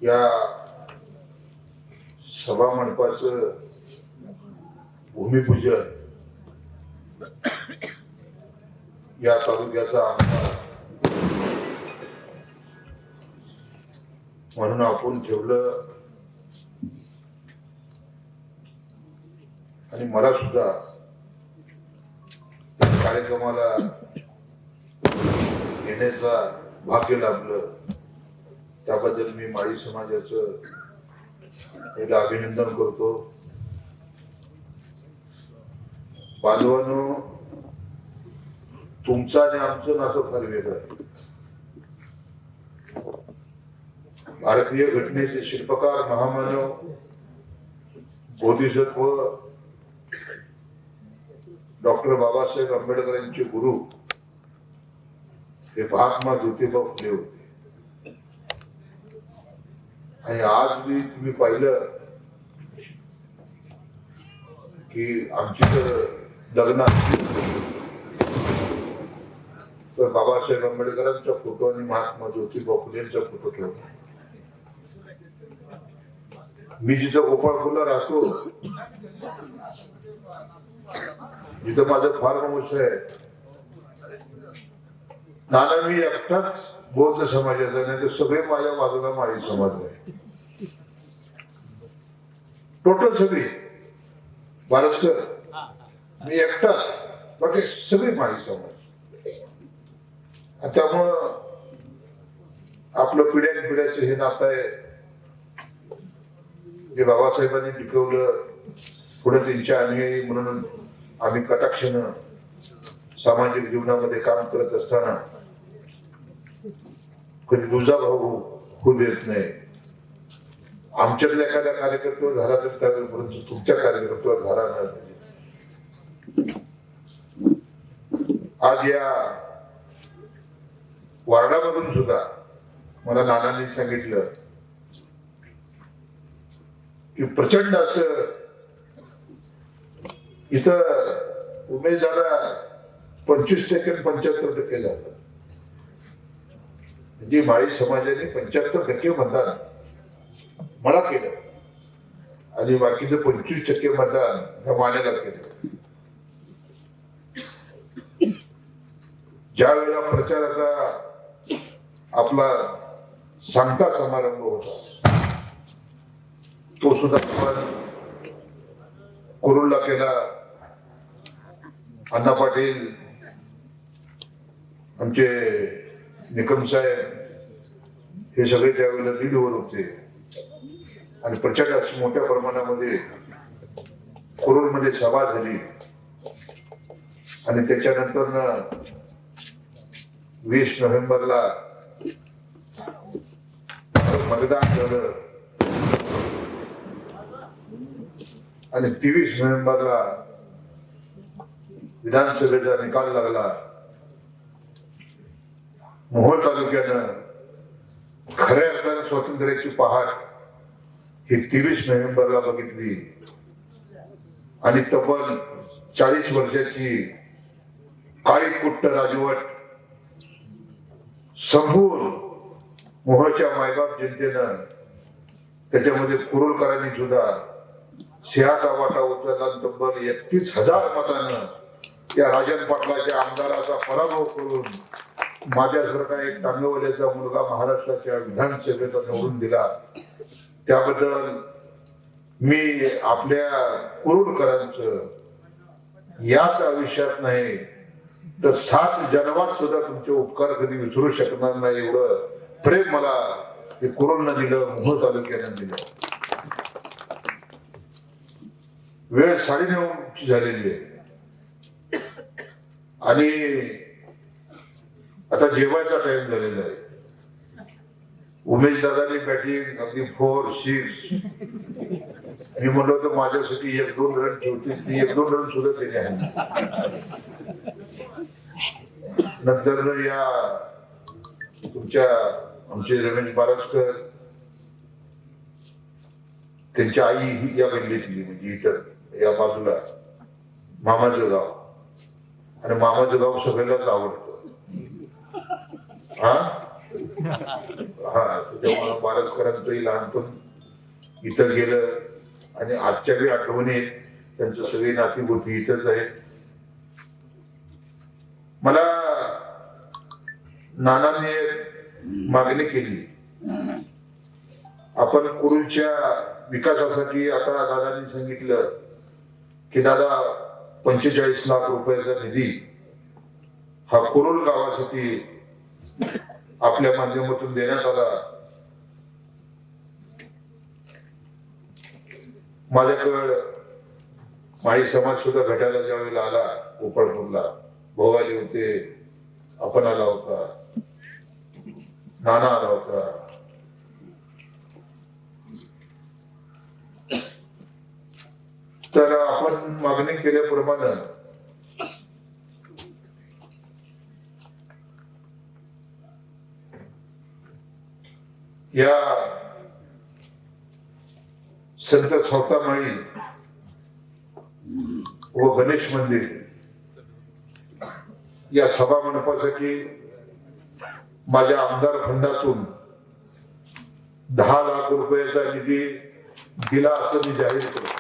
या सभा मंडपाचं भूमिपूजन या तालुक्याचा आमदार म्हणून आपण ठेवलं आणि मला सुद्धा कार्यक्रमाला येण्याचा भाग्य लाभलं. त्याबद्दल मी माळी समाजाचं पहिलं अभिनंदन करतो. बांधवांनो, तुमचं आणि आमचं नातं फार वेगळं आहे. भारतीय घटनेचे शिल्पकार महामानव बोधिसत्व डॉक्टर बाबासाहेब आंबेडकर यांचे गुरु हे महात्मा ज्योतिबा फुले होते. आणि आज मी तुम्ही पाहिलं की आमची तर लग्नात तर बाबासाहेब आंबेडकरांचा फोटो आणि महात्मा ज्योतिबा फुलेंचा फोटो ठेवला. मी जिथं गोपाळपूरला राहतो, जिथं माझं फार वंश आहे, नाना मी एकटाच बौद्ध समाजाचा, नाही तर सगळे माझ्या बाजूला माळी समाज आहे. टोटल सगळी बारसकर, मी एकटाच, बाकी सगळी माळी समाज. त्यामुळं आपलं पिढ्यानपिढ्याचं हे नातं आहे जे बाबासाहेबांनी टिकवलं. पुढे त्यांच्या अनुयायी म्हणून आम्ही कटाक्षानं सामाजिक जीवनामध्ये काम करत असताना कधी तुझा भाऊ होऊ देत नाही. आमच्यातल्या एखाद्या कार्यकर्त्यावर झाला तर चालेल, परंतु तुमच्या कार्यकर्त्यावर झाला नाही. आज या वार्डामधून सुद्धा मला नानांनी सांगितलं की प्रचंड असं इथं उमेश झाला 25% 75% झालं. म्हणजे माळी समाजाने 75% मतदान मला केलं आणि बाकीचं 25% मतदान ह्या मानेला केलं. ज्या वेळेला प्रचाराचा आपला सांगता समारंभ होता, तो सुद्धा आपण कुरुलला केला. अण्णा पाटील, आमचे निकम साहेब हे सगळे त्यावेळेला लीडवर होते आणि प्रचंड मोठ्या प्रमाणामध्ये कुरुलमध्ये सभा झाली. आणि त्याच्यानंतर 20 नोव्हेंबरला मतदान झालं आणि 23 नोव्हेंबरला विधानसभेचा निकाल लागला. मोहोळ तालुक्यानं खऱ्या अर्थानं स्वातंत्र्याची पहाट ही 23 नोव्हेंबरला बघितली आणि तब्बल 40 वर्षाची काळी कुट्ट राजवट संपूर्ण मोहोळच्या मायबाप जनतेनं, त्याच्यामध्ये कुरुलकरांनी सुद्धा सिंहाचा वाटा उचलला. तब्बल 31,000 मतानं त्या राजन पाटलाच्या आमदाराचा पराभव करून माझ्यासारखा एक टांगवल्याचा मुलगा महाराष्ट्राच्या विधानसभेचा निवडून दिला. त्याबद्दल मी आपल्या कुरुलकरांचं याच आयुष्यात नाही तर 7 जन्मात सुद्धा तुमचे उपकार कधी विसरू शकणार नाही, एवढं प्रेम मला हे कुरुलनं दिलं, मोहोळ तालुक्यानं दिलं. वेळ 9:30 झालेली आहे आणि आता जेवायचा टाइम झालेला आहे. उमेश दादानी बॅटिंग अगदी 4, 6. मी म्हणलो होतं माझ्यासाठी 1-2 रन ठेवतील, ती 1-2 रन सुद्धा त्याने आहे. नंतर या तुमच्या आमचे रमेश बारसकर, त्यांची आई ही या गल्लीतली, म्हणजे इतर या बाजूला मामाचं गाव, आणि मामाचं गाव सगळ्यांनाच आवडतं. हा हा, त्याच्यामुळे बारसकरांचंही लहानपण इथं गेलं आणि आजच्या बी आठवणी त्यांचं सगळी नातीगोती इथंच आहेत. मला नानांनी मागणी केली, आपण कुरुलच्या विकासासाठी आता दादांनी सांगितलं की दादा 45 लाख रुपयाचा निधी हा कुरुल गावासाठी आपल्या माध्यमातून देण्यात आला. माझ्याकडं माळी समाज सुद्धा भेटायला ज्यावेळेला आला, गोपाळपूरला भोगाली होते, आपण आला होता, नाना आला होता. तर आपण मागणी केल्याप्रमाणे या संत स्वतःमाळी व गणेश मंदिर या सभा मंडपासाठी माझ्या आमदार फंडातून 10 लाख रुपयाचा निधी दिला असं मी जाहीर करतो.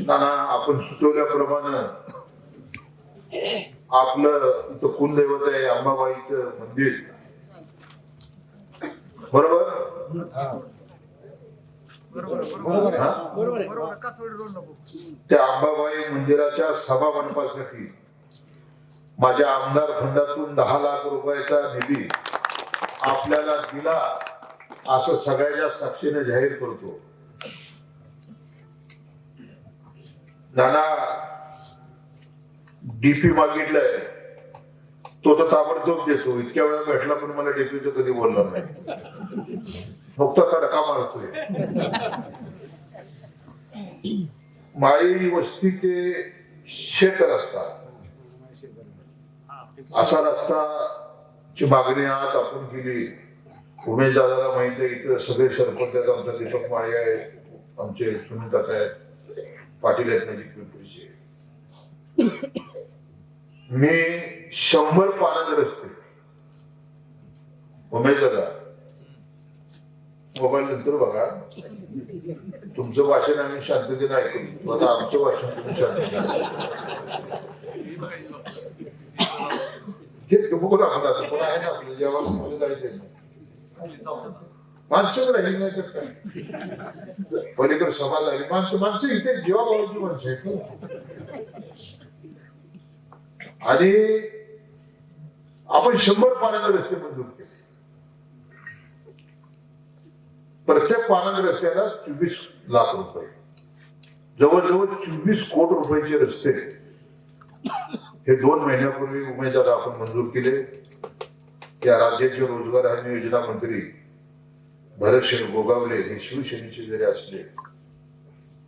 नाना, आपण सुचवल्याप्रमाणे आपलं इथं कुलदैवत आहे अंबाबाईचं मंदिर, बरोबर? त्या अंबाबाई मंदिराच्या सभा मंडपासाठी माझ्या आमदार फंडातून 10 लाख रुपयाचा निधी आपल्याला दिला असं सगळ्याच्या साक्षीने जाहीर करतो. नाना, डीपी मागितलंय तो तर ताबडतोब देतो. इतक्या वेळा भेटला पण मला डीपीचं कधी बोलला नाही, फक्त तडका मारतोय. माळी वस्ती ते शेत रस्ता, असा रस्ताची मागणी आज आपण केली. उमेश दादाला माहिती आहे, इथं सगळे सरपंच आहेत, आमचा दीपक माळी आहे, आमचे सुनीता आहेत, पाटील आहेत माझी पिंपरीचे. मी 100 पानाचे रस्ते, उमेश दादा मोबाईल नंतर बघा, तुमचं भाषण आम्ही शांततेने ऐकू, आता आमचं भाषण तुम्ही शांततेने बघून आपण पण आहे ना आपलं जेव्हा जायचं माणसं राहिली नाही तर काय, पलीकडे सभा झाली, माणसं इथे जेव्हा भावाची माणसं आहेत. आणि आपण 100 पाण्याचे रस्ते मंजूर केले. प्रत्येक पाण्याच्या रस्त्याला 24 लाख रुपये, जवळजवळ 24 कोटी रुपयाचे रस्ते हे 2 महिन्यापूर्वी उमेदवार आपण मंजूर केले. या राज्याचे रोजगार हमी योजना मंत्री भरतसिंग गोगावले हे शिवसेनेचे जरी असले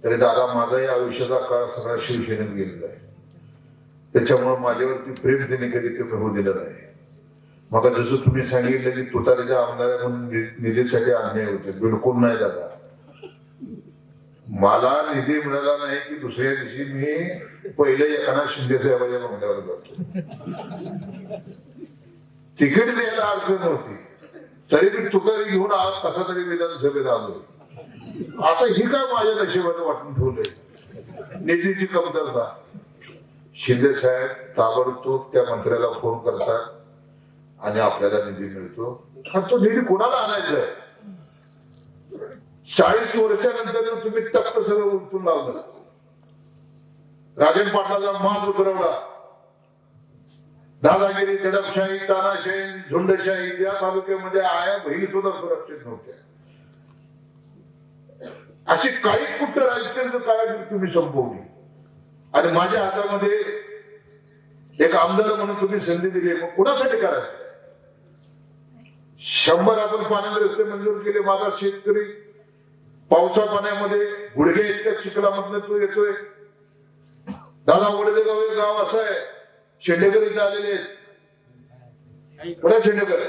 तरी दादा माझाही आयुष्याचा काळ सगळा शिवसेनेत गेलेला आहे. त्याच्यामुळे माझ्यावरती प्रेम त्यांनी कधी कमी होऊ दिलं नाही. मग जसं तुम्ही सांगितलं की तुतारीच्या आमदार म्हणून निधीसाठी अन्याय होते, बिलकुल नाही दादा. मला निधी मिळाला नाही की दुसऱ्या दिवशी मी पहिले एकनाथ शिंदे साहेबांच्या बंगल्यावर जातो. तिकीट द्यायला अडचण नव्हती, तरी मी तुतारी घेऊन आज कसा तरी विधानसभेत आलो. आता ही काय माझ्या नशिबाने वाटून ठेवलंय, निधीची कमतरता. शिंदे साहेब ताबडतोब त्या मंत्र्याला फोन करतात आणि आपल्याला निधी मिळतो. आणि तो निधी कोणाला आणायचा आहे? 40 वर्षानंतर तुम्ही तख्त सगळं उलटून लावलं, राजन पाटलाचा मान उतरवला. दादागिरी, दडपशाही, तानाशाही, झुंडशाही या तालुक्यामध्ये आया बहिणी सुद्धा सुरक्षित नव्हत्या. अशी काही कुठं राजकीय कारागिरी तुम्ही संपवली आणि माझ्या हातामध्ये एक आमदार म्हणून तुम्ही संधी दिली. मग कुणासाठी करायचं? 100 आपण पाण्याचे रस्ते मंजूर केले. माझा शेतकरी पावसा पाण्यामध्ये गुडघे इतक्या चिखलामधनं तो येतोय. दादा वडदेगाव हे गाव असं आहे, शेंडेकर इथे आलेले आहेत. कुठे शेंडेकर?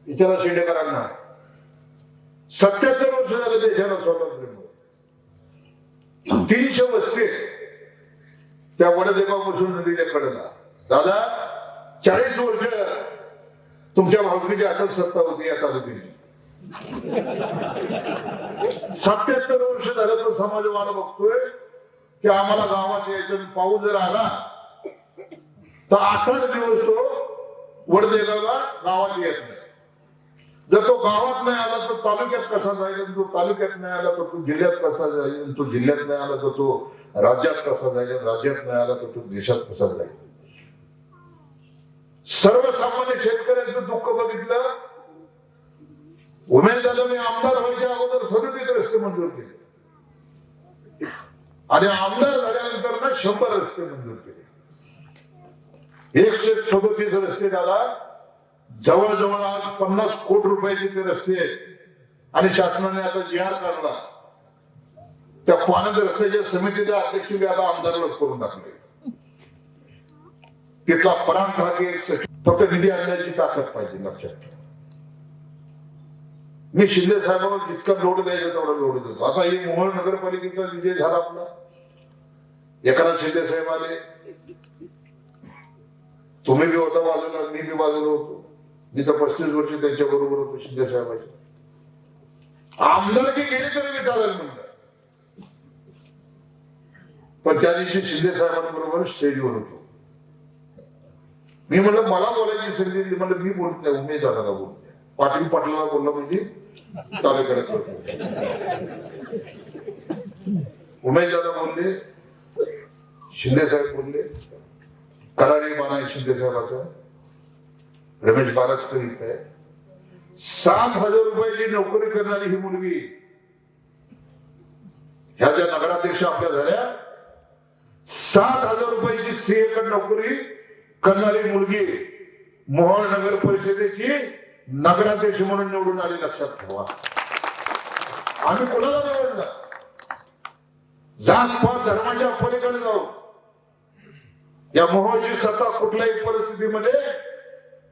विचारा 300 वस्ती त्या वडदेवापासून नदीच्या कडेला. दादा 40 वर्ष तुमच्या भावकीच्या हातात सत्ता होती या तालुक्याची. 77 वर्ष झालं तो समाज मला बघतोय की आम्हाला गावात यायचं. पाऊस जर आला तर 8 दिवस तो वडदेगावला गावात येत नाही. जर तो गावात नाही आला तर तालुक्यात कसा जाईल, तो तालुक्यात नाही आला तर तो जिल्ह्यात कसा जाईल, तो जिल्ह्यात नाही आला तर तो राज्यात कसा जाईल, राज्यात नाही आला तर तो देशात कसा जाईल. सर्वसामान्य शेतकऱ्यांचं दुःख बघितलं. उमेश दादांनी आमदार व्हायच्या अगोदर 37 रस्ते मंजूर केले आणि आमदार झाल्यानंतर ना 100 रस्ते मंजूर केले. 137 रस्ते झाला. जवळजवळ आज 50 कोटी रुपयाचे ते रस्ते आहेत आणि शासनाने आता जी.आर. काढला. त्या पाण्याच्या रस्त्याच्या समितीच्या अध्यक्ष आता आमदाराला करून टाकले. तिथला पराग ठाके फक्त निधी आणण्याची ताकद पाहिजे. लक्षात ठेवा. मी शिंदे साहेबांवर जितका लोड द्यायचा तेवढा लोड देतो. आता ही मोहोळ नगरपालिकेचा विजय झाला आपला. एकनाथ शिंदे साहेब आले, तुम्ही बी होता बाजूला, मी बी बाजूला होतो. मी तर 35 वर्ष त्यांच्या बरोबर होतो शिंदे साहेबांच्या. आमदारकी गेली तरी मी चालेल म्हणलं. पण त्या दिवशी शिंदे साहेबांबरोबर स्टेजवर होतो. मी म्हणलं मला बोलायची संधी दिली. म्हणलं मी बोलत नाही, उमेश दादाला बोलत नाही. पाटील पाटलाला बोलला म्हणजे तालुक्यात उमेश दादा बोलले, शिंदे साहेब बोलले, करारी माना शिंदे साहेबाचा, रमेश बाराजकर इथं आहे. 7,000 रुपयाची नोकरी करणारी ही मुलगी, ह्या ज्या नगराध्यक्ष आपल्या झाल्या, 7,000 रुपयाची सीएकडे नोकरी करणारी मुलगी मोहोळ नगर परिषदेची नगराध्यक्ष म्हणून निवडून आली. लक्षात ठेवा. आम्ही कोणाला निवडलं? जात पात धर्माच्या पलीकडे जाऊ. या मोहोळची सत्ता कुठल्याही परिस्थितीमध्ये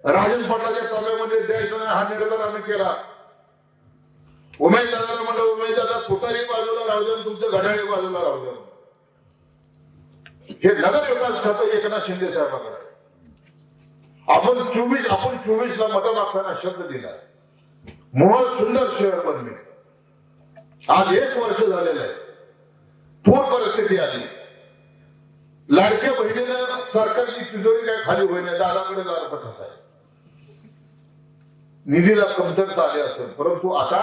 राजन पाटलाच्या ताब्यामध्ये द्यायचं नाही, हा निर्धार आम्ही केला. उमेश दादाला म्हणलं, उमेश दादा तुतारी बाजूला राहू द्या, तुमच्या घड्याळी बाजूला राहू द्या. हे नगर विकास खातं एकनाथ शिंदे साहेबांकडे. आपण 24ला मतं मागताना शब्द दिला, मोहोळ सुंदर शहर बनवे. आज 1 वर्ष झालेलं आहे. पूर परिस्थिती आली. लाडक्या बहिणीनं सरकारची तिजोरी काय खाली होईना, दादाकडे दारपटत आहे. निधीला कमतरता आली असेल, परंतु आता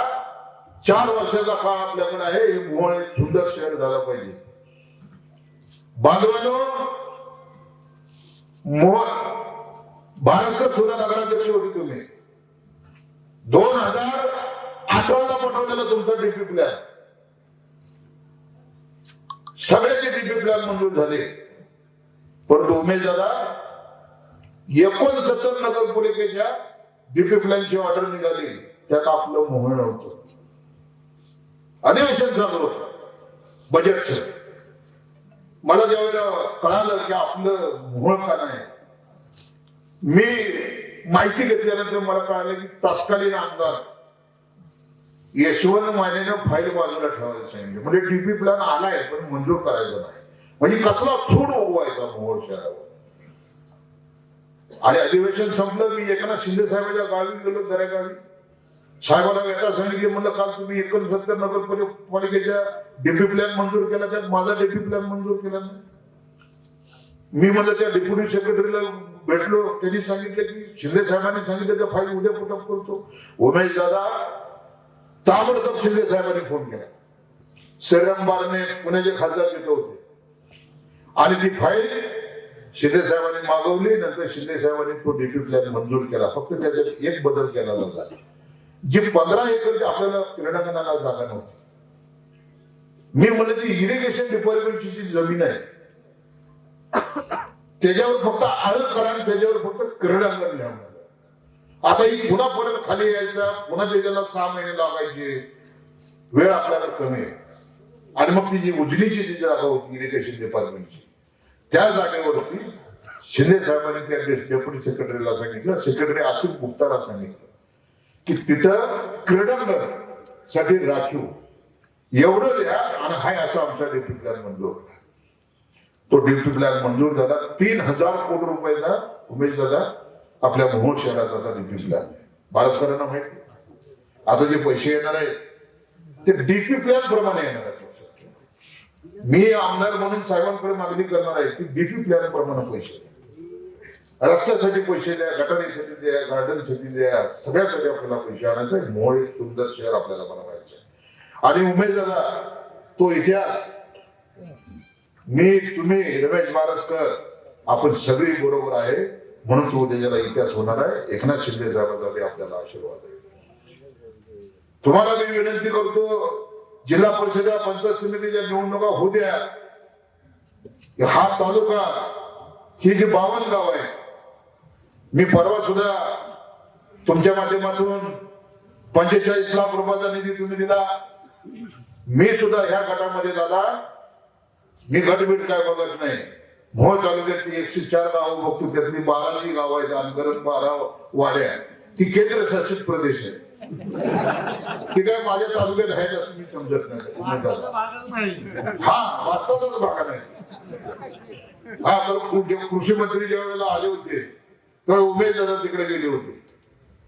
4 वर्षाचा काळ आपल्याकडे आहे. हे मोहोळ एक सुंदर शहर झालं पाहिजे. बांधवांनो, मोहोळ भारत सुद्धा नगराध्यक्ष होते तुम्ही. 2018ला पाठवलेला तुमचा डीपी प्लॅन, सगळ्याचे डीपी प्लॅन मंजूर झाले. परंतु उमेश दादा 69 नगरपालिकेच्या डीपी प्लॅनची ऑर्डर निघाली, त्यात आपलं मोहोळ नव्हतं. अधिवेशन चालू होतं बजेटचं. मला ज्यावेळेला कळालं की आपलं मोहोळ का नाही, मी माहिती घेतल्यानंतर मला कळालं की तत्कालीन आमदार यशवंत मानेनं फाईल बाजूला ठेवायला सांगितलं. म्हणजे डीपी प्लॅन आलाय पण मंजूर करायचा नाही. म्हणजे कसला सूड उगवायचा मोहोळ शहरावर. आणि अधिवेशन संपलं. मी एकनाथ शिंदे साहेबांच्या गावी गेलो, दरेगावी. साहेबांना व्यथा सांगितली, म्हणलं काल तुम्ही 69 नगरपालिकेच्या डीपी प्लॅन मंजूर केला, त्यात माझा डीपी प्लॅन मंजूर केला नाही. मी म्हणलं त्या डेप्युटी सेक्रेटरीला भेटलो, त्यांनी सांगितलं की शिंदे साहेबांनी सांगितलं त्या फाईल उद्या पुटअप करतो. उमेश दादा ताबडतोब शिंदे साहेबांनी फोन केला. श्रीराम बारणे पुण्याचे खासदार तिथे होते आणि ती फाईल शिंदे साहेबांनी मागवली. नंतर शिंदे साहेबांनी तो डीपी प्लॅन मंजूर केला. फक्त त्याच्यात एक बदल केला जाता, जी 15 एकर आपल्याला क्रीडांगणाला जागा नव्हती. मी म्हणलं ती इरिगेशन डिपार्टमेंटची जी जमीन आहे त्याच्यावर फक्त आळ करा आणि त्याच्यावर फक्त क्रीडांगण लिहा. आता ही पुन्हा परत खाली यायचा, पुन्हा त्याच्याला 6 महिने लागायचे. वेळ आपल्याला कमी आहे. आणि मग ती जी उजनीची जी जागा होती इरिगेशन डिपार्टमेंटची, त्या जागेवरती शिंदे साहेबांनी त्या डेप्युटी सेक्रेटरीला सांगितलं, सेक्रेटरी आसिफ गुप्ताला सांगितलं की तिथं क्रीडांगण साठी राखीव एवढं द्या आणि हाय असा आमचा डीपी प्लॅन मंजूर. तो डीपी प्लॅन मंजूर झाला. 3,000 कोटी रुपयाचा उमेश दादा आपल्या मोहोळ शहराचा डीपी प्लॅन. भारतकरांना माहिती आता जे पैसे येणार आहेत ते डीपी प्लॅन प्रमाणे येणार आहेत. मी आमदार म्हणून साहेबांकडे मागणी करणार आहे की डीपी प्लॅन प्रमाणे पैसे, रस्त्यासाठी पैसे द्या, गटारीसाठी द्या, गार्डनसाठी द्या, सगळ्यासाठी आपल्याला पैसे आणायचे. मोहोळ एक सुंदर शहर आपल्याला बनवायचं आहे. आणि उमेश दादा तो इतिहास मी तुम्ही रमेश बारसकर आपण सगळी बरोबर आहे म्हणून तो त्याच्याला इतिहास होणार आहे. एकनाथ शिंदे साहेबांचा आपल्याला आशीर्वाद आहे. तुम्हाला मी विनंती करतो जिल्हा परिषद पंचायत समितीच्या निवडणुका होऊ द्या. हा तालुका ही जी 52 गाव आहे, मी परवा सुद्धा तुमच्या माध्यमातून 45 लाख रुपयाचा निधी तुम्ही दिला. मी सुद्धा ह्या गटामध्ये दादा मी गटबीट काय बघत नाही. मोहोळ तालुक्यातली 104 गावं बघतो, त्यातली 12 गाव आहेत आणि गरज 12 वाड्या. ती केंद्र शासित प्रदेश आहे. ती काय माझ्या तालुक्यात आहेत असं मी समजत नाही. हा वाटतातच भागा नाही. हा तर कृषी मंत्री ज्या वेळेला आले होते तर उमेश दादा तिकडे गेले होते.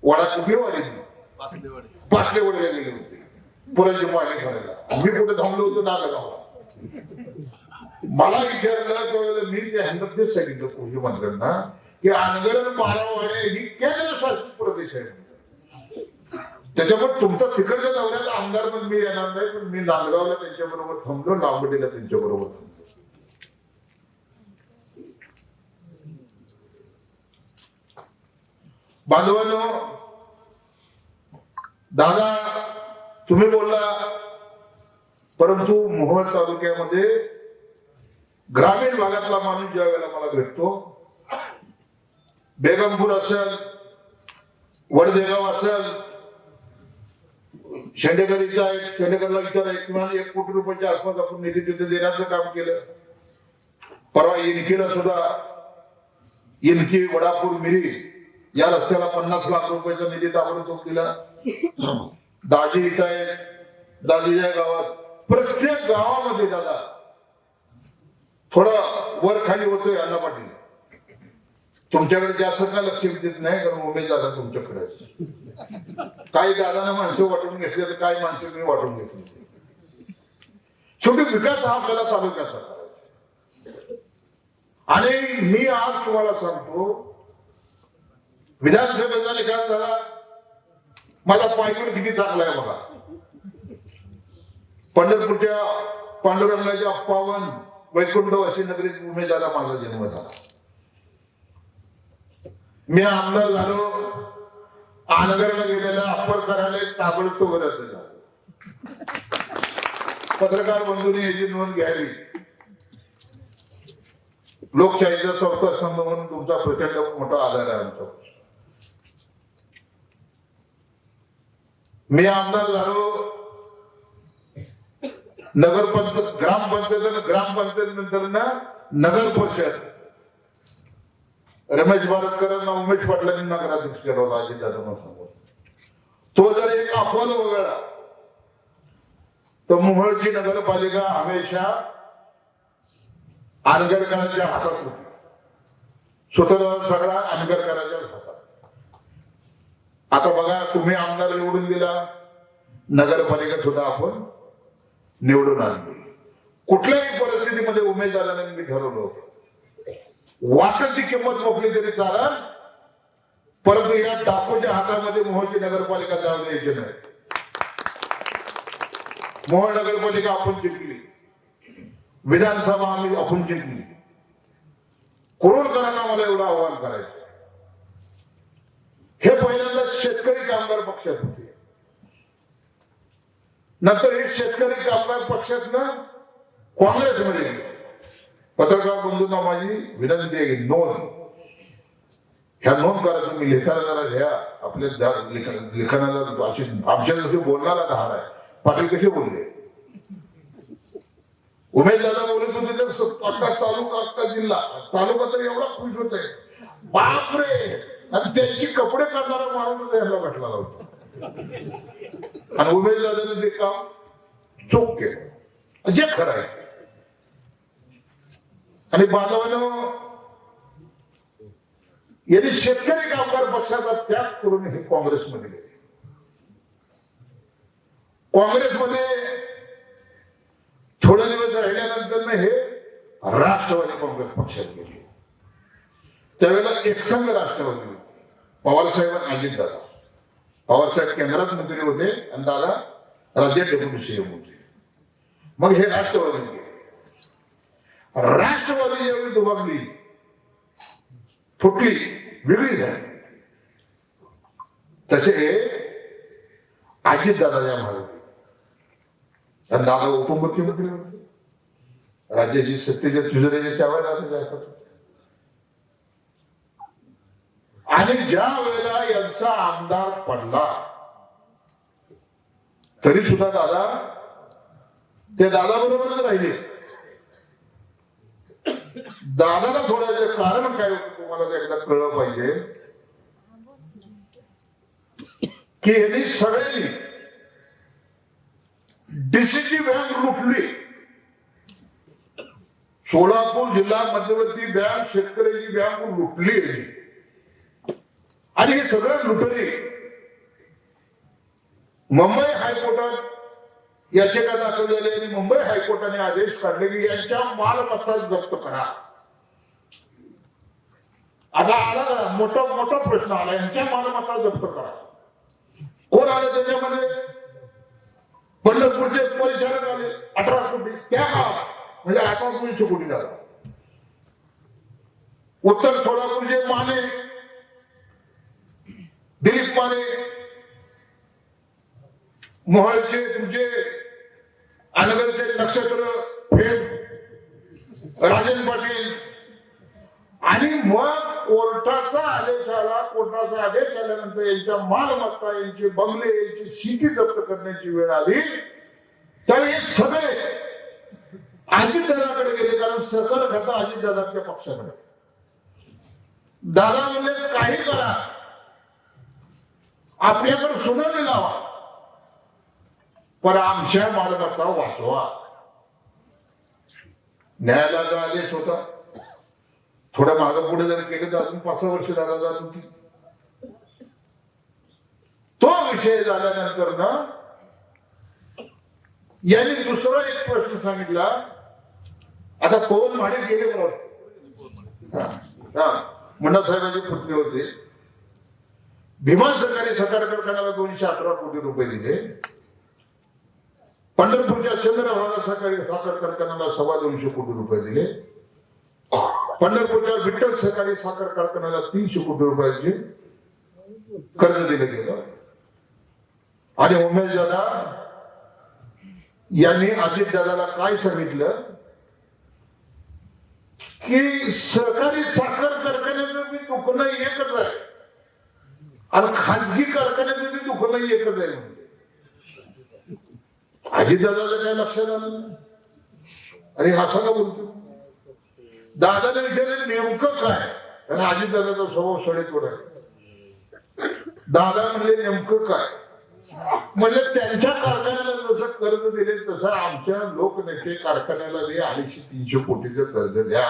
वाडा कुठली वाढीची पाचलेवाडीला गेले होते पुराची पाणी करायला. मी कुठे थांबलो होतो नागागावला. मला विचारलं त्यावेळेला मी ते तेच सांगितलं कृषी मंत्र्यांना की अनगर बारावाडे ही केंद्र शासित प्रदेश आहे. त्याच्यामुळे तुमचा तिकडच्या दौऱ्याचा आमदार पण मी येणार नाही, पण मी नांदगावला त्यांच्या बरोबर थांबलो, नागवडीला त्यांच्या बरोबर थांबलो. बांधवांनो, दादा तुम्ही बोलला, परंतु मोहोळ तालुक्यामध्ये ग्रामीण भागातला माणूस ज्या वेळेला मला भेटतो, बेगमपूर असेल, वडदेगाव असेल, शेंडेकरीचा शेंडेकरला विचार 1 कोटी रुपयाच्या आसपास आपण निधी तिथे देण्याचं काम केलं. परवा इनकीला सुद्धा इनकी वडापूर मिरी या रस्त्याला 50 लाख रुपयाचा निधी ताबडतोब दिला. दाजी इथं आहे, दाजीच्या गावात प्रत्येक गावामध्ये दादा थोडं वर खाली होतोय. अण्णा पाटील तुमच्याकडे जास्त काय लक्ष देत नाही, कारण उमेश दादा तुमच्याकडे काही दादांना माणसं वाटून घेतले तर काही माणसं मी वाटून घेतली. शेवटी विकास हा आपल्याला तालुक्याचा करायचा. आणि मी आज तुम्हाला सांगतो विधानसभेचा निकाल झाला, माझा पायगड किती चांगला आहे बघा. पंढरपूरच्या पांडुरंगाच्या पावन वैकुंठवासी नगरीत उमेश दादा माझा जन्म झाला. मी आमदार झालो, आनगरला गेलेला अप्पर करायला ताबडतोब रद्द झाला. पत्रकार बंधूंनी याची नोंद घ्यावी. लोकशाहीचा 4था स्तंभ म्हणून तुमचा प्रचंड मोठा आधार आहे आमचा. मी आमदार झालो, नगरपंचायत ग्रामपंचायत नंतर ना नगर परिषद रमेश बारसकरांना उमेश पाटलांनी नगराध्यक्ष केला होता. अजितदादांना सांगून तो जर एक अफवाद वगळला तर मोहोळची नगरपालिका हमेशा आनगरकरांच्या हातात होती. स्वतः सगळा आनगरकरांच्या हातात. आता बघा तुम्ही आमदार निवडून दिला, नगरपालिका सुद्धा आपण निवडून आणली. कुठल्याही परिस्थितीमध्ये उमेश दादांनी मी ठरवलं होतं वाटाची किंमत मोकळी तरी चालेल, परंतु या डाकूच्या हातामध्ये मोहोळची नगरपालिका जाऊ द्यायची नाही. मोहोळ नगरपालिका आपण जिंकली, विधानसभा आम्ही आपण जिंकली. कुरुलकरांना मला एवढं आव्हान करायचं, हे पहिल्यांदा शेतकरी कामगार पक्षात होते, नंतर हे शेतकरी कामगार पक्षातनं काँग्रेसमध्ये गेले. पत्रकार बंधूंना माझी विनंती आहे, नोंद ह्या नोंद करा. तुम्ही लिखाणा जरा घ्या. आपल्या लिखाणाला आमच्या जसे बोलणारा धार आहे. पाटील कसे बोलले, उमेश दादा बोलत होते तर अख्खा तालुका अख्खा जिल्हा तालुका तर एवढा खुश होत आहे, बापरे. आणि त्यांची कपडे करणारा माणूस याला भेटला होता. आणि उमेश दादाने ते काम चूक केलं जे खरं आहे. आणि बांधवांनो, यांनी शेतकरी कामगार पक्षाचा त्याग करून हे काँग्रेसमध्ये गेले. काँग्रेसमध्ये थोडे दिवस राहिल्यानंतर हे राष्ट्रवादी काँग्रेस पक्षात गेले. त्यावेळेला एकसंघ राष्ट्रवादी होते. पवार साहेब आणि अजित दादा. पवार साहेब केंद्रात मंत्री होते आणि दादा राज्यात डेप्युटी सीएम होते. मग हे राष्ट्रवादी गेले. राष्ट्रवादी ज्यावेळी दुभागली, फुटली, वेगळी झाली, तसे हे अजित दादाच्या मागे आणि दादा उपमुख्यमंत्री होते. राज्याची सत्तेच्या तिजोरीच्या चाव्या असतात. आणि ज्या वेळेला यांचा आमदार पडला तरी सुद्धा दादा ते दादा बरोबरच राहिले. दादाला सोडायचं कारण काय होतं तुम्हाला एकदा कळलं पाहिजे की यांनी सगळ्यांनी डीसीसी बँक लुटली. सोलापूर जिल्हा मध्यवर्ती बँक, शेतकऱ्याची बँक लुटली आणि हे सगळं लुटली मुंबई हायकोर्टात याचिका दाखल झाली आणि मुंबई हायकोर्टाने आदेश काढले की यांच्या मालमत्ता जप्त करा. आता आला मोठा प्रश्न आला, यांच्या मालमत्ता जप्त करा. कोण आलं त्याच्यामध्ये? पंढरपूरचे परिचारक आले, 18 कोटी त्या काळात, म्हणजे आता 200 कोटी झाला. उत्तर सोलापूरचे माने, दिलीप माने, मोहोळचे तुमचे अनगरचे नक्षत्र फेम, राजन पाटील, आणि मग कोर्टाचा आदेश आला. कोर्टाचा आदेश आल्यानंतर यांच्या मालमत्ता, यांचे बंगले, यांची शेती जप्त करण्याची वेळ आली तर हे सगळे अजितदादाकडे गेले. कारण सहकार खाता अजितदादाच्या पक्षाकडे. दादा म्हणले काही करा, आपल्याकडे सुनावणी लावा, पण आमच्या मालमत्ता वाचवा. न्यायालयाचा आदेश होता. थोडं मागं पुढे जर केलं तर अजून 5 वर्ष दादा जात होती. तो विषय झाल्यानंतर ना यांनी दुसरा एक प्रश्न सांगितला. आता पवन म्हाडे गेले बरोबर, मुन्ना साहेबांचे पुतळे होते. भीमा सहकारी साखर कारखान्याला 211 कोटी रुपये दिले. पंढरपूरच्या चंद्रभागा सहकारी साखर कारखान्याला 225 कोटी रुपये दिले. पंढरपूरच्या विठ्ठल सहकारी साखर कारखान्याला 300 कोटी रुपयाचे कर्ज दिलं गेलं. आणि उमेश दादा यांनी अजित दादाला काय सांगितलं की सहकारी साखर कारखान्याचं मी दुकान एकच आहे आणि खाजगी कारखान्याचं मी दुकान एकच आहे. अजित दादाला काय लक्षात आलं नाही. अरे हा सगळा बोलतो. दादाने विचारले नेमकं काय, कारण अजित दादाचा स्वभाव सडेतोड आहे. दादा म्हणले नेमकं काय? म्हणले त्यांच्या कारखान्याला जसं कर्ज दिले तसं आमच्या लोकनेते कारखान्याला 250-300 कोटीचं कर्ज द्या.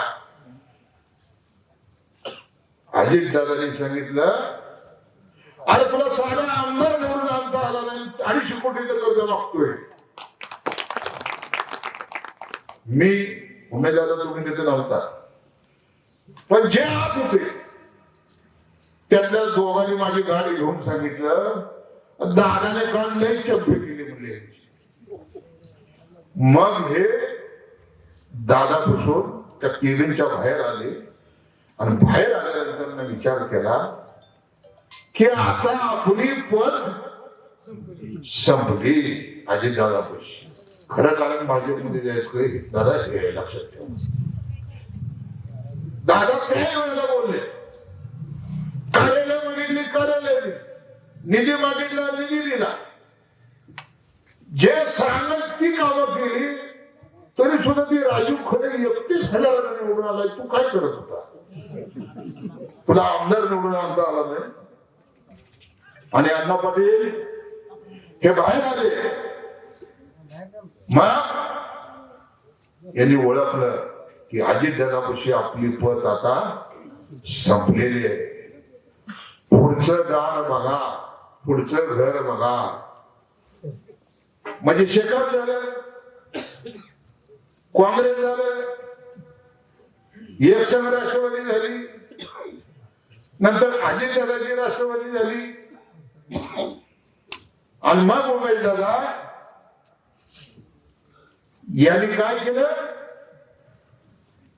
अजित दादाने सांगितलं अरे तुला साधा आमदार निवडून आणता आला नाही, 250 कोटीचं कर्ज मागतोय. मी उमेदवार तुम्ही तिथे नव्हता, पण जे आत होते त्यातल्या दोघांनी माझी गाडी घेऊन सांगितलं दादाने काल लई चंपे केली म्हणले. मग हे दादापासून त्या केबिनच्या बाहेर आले आणि बाहेर आल्यानंतर विचार केला की आता आपली पद संपली. अजित दादापाशी खरं कारण भाजपमध्ये जायचं दादा हे लक्षात ठेवा. दादा त्याही वेळेला बोलले कार्यालय मागितली कार्यालय, निधी मागितला निधी दिला. जे सांगत ती कामं केली तरी सुद्धा ती राजू खरे 31,000 निवडून आलाय. तू काय करत होता? तुला आमदार निवडून आणता आला नाही. आणि अण्णा पाटील हे बाहेर आले. मग यांनी ओळखलं की अजितदादापाशी आपली पत आता संपलेली आहे. पुढचं दार बघा, पुढचं घर बघा. म्हणजे शेकाप झालं, काँग्रेस झालं, एक संघ राष्ट्रवादी झाली, नंतर अजितदादाची राष्ट्रवादी झाली, आणि मग उमेश दादा यांनी काय केलं,